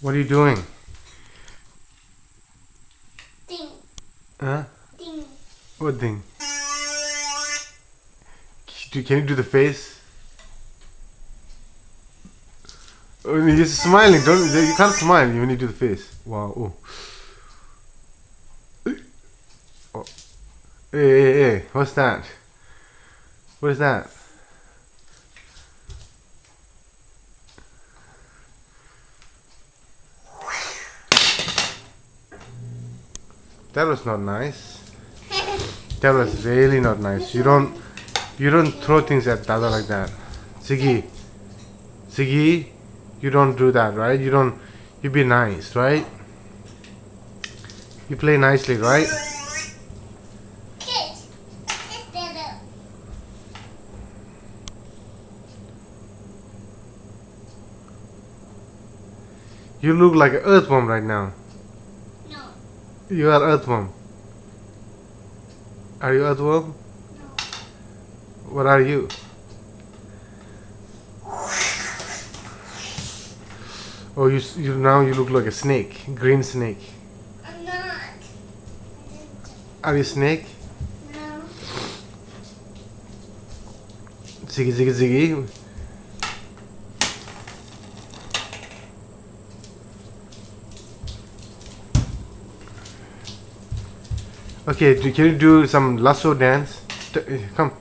What are you doing? Ding. Huh? Ding. What thing? Can you do the face? Oh, you're just smiling. You can't smile when you do the face. Wow. Oh. Oh. Hey. What's that? What is that? That was not nice. That was really not nice. You don't throw things at Dada like that. Ziggy, you don't do that, right? You be nice, right? You play nicely, right? Kiss. Kiss Dada. You look like an earthworm right now. No. You are earthworm. Are you earthworm? No. What are you? Oh, you now you look like a snake, green snake. I'm not. Are you a snake? No. Ziggy. Okay, can you do some lasso dance? Come.